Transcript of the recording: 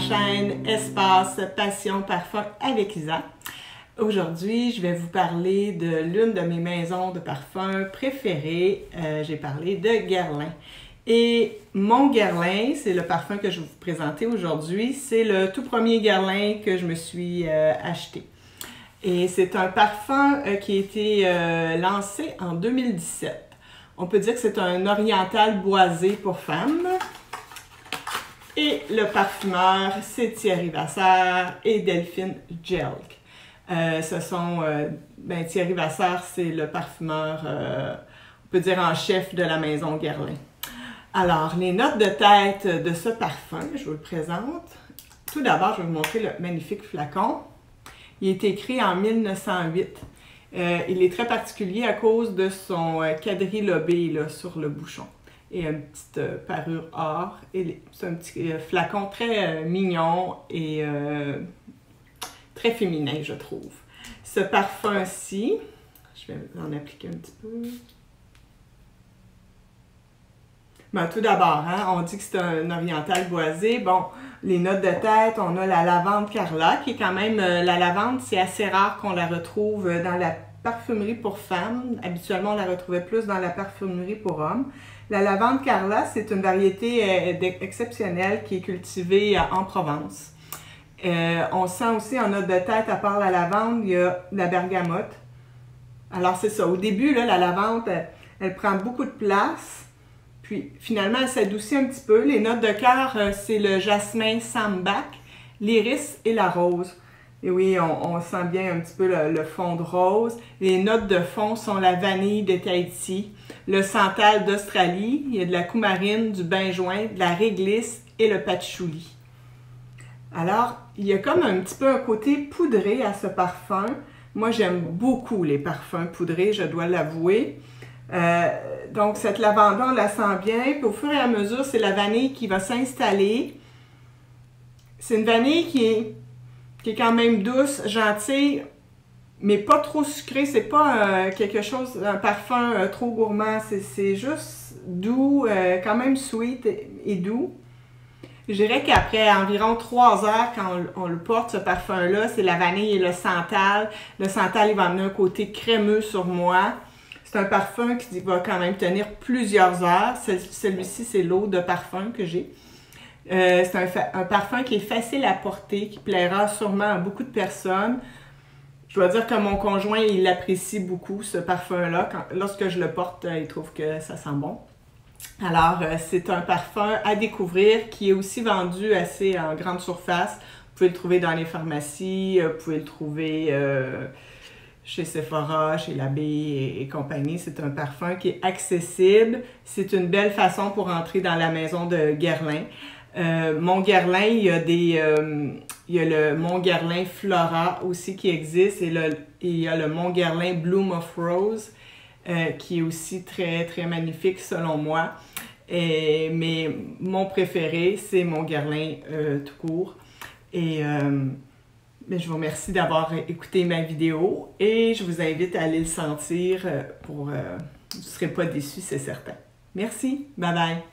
chaîne Espace Passion Parfum avec Isa. Aujourd'hui, je vais vous parler de l'une de mes maisons de parfum préférées. J'ai parlé de Guerlain. Et mon Guerlain, c'est le parfum que je vais vous présenter aujourd'hui. C'est le tout premier Guerlain que je me suis acheté. Et c'est un parfum qui a été lancé en 2017. On peut dire que c'est un oriental boisé pour femmes. Et le parfumeur, c'est Thierry Vasseur et Delphine Jelk. Thierry Vasseur, c'est le parfumeur, on peut dire en chef de la maison Guerlain. Alors, les notes de tête de ce parfum, je vous le présente. Tout d'abord, je vais vous montrer le magnifique flacon. Il est écrit en 1908. Il est très particulier à cause de son quadrilobé là, sur le bouchon. Et une petite parure or. C'est un petit flacon très mignon et très féminin, je trouve. Ce parfum-ci, je vais en appliquer un petit peu. Ben, tout d'abord, hein, on dit que c'est un oriental boisé. Bon, les notes de tête, on a la lavande Carla, qui est quand même... la lavande, c'est assez rare qu'on la retrouve dans la parfumerie pour femmes. Habituellement, on la retrouvait plus dans la parfumerie pour hommes. La lavande Carla, c'est une variété exceptionnelle qui est cultivée en Provence. On sent aussi en note de tête, à part la lavande, il y a la bergamote. Alors, c'est ça. Au début, là, la lavande, elle prend beaucoup de place. Puis, finalement, elle s'adoucit un petit peu. Les notes de cœur, c'est le jasmin sambac, l'iris et la rose. Et oui, on sent bien un petit peu le fond de rose. Les notes de fond sont la vanille de Tahiti, le santal d'Australie, il y a de la coumarine, du benjoin, de la réglisse et le patchouli. Alors, il y a comme un petit peu un côté poudré à ce parfum. Moi, j'aime beaucoup les parfums poudrés, je dois l'avouer. Donc, cette lavande-là, on la sent bien. Puis au fur et à mesure, c'est la vanille qui va s'installer. C'est une vanille qui est quand même douce, gentille, mais pas trop sucrée. C'est pas quelque chose, un parfum trop gourmand. C'est juste doux, quand même sweet et doux. Je dirais qu'après environ 3 heures, quand on le porte, ce parfum-là, c'est la vanille et le santal. Le santal, il va amener un côté crémeux sur moi. C'est un parfum qui va quand même tenir plusieurs heures. Celui-ci, c'est l'eau de parfum que j'ai. C'est un parfum qui est facile à porter, qui plaira sûrement à beaucoup de personnes. Je dois dire que mon conjoint, il apprécie beaucoup ce parfum-là. Lorsque je le porte, il trouve que ça sent bon. Alors, c'est un parfum à découvrir qui est aussi vendu assez en grande surface. Vous pouvez le trouver dans les pharmacies, vous pouvez le trouver chez Sephora, chez Labbé et compagnie. C'est un parfum qui est accessible. C'est une belle façon pour entrer dans la maison de Guerlain. Mon Guerlain, il y a le Mont Guerlain Flora aussi qui existe et il y a le Mont Guerlain Bloom of Rose qui est aussi très très magnifique selon moi. Mais mon préféré, c'est mon Guerlain tout court. Je vous remercie d'avoir écouté ma vidéo et je vous invite à aller le sentir vous ne serez pas déçus, c'est certain. Merci, bye bye!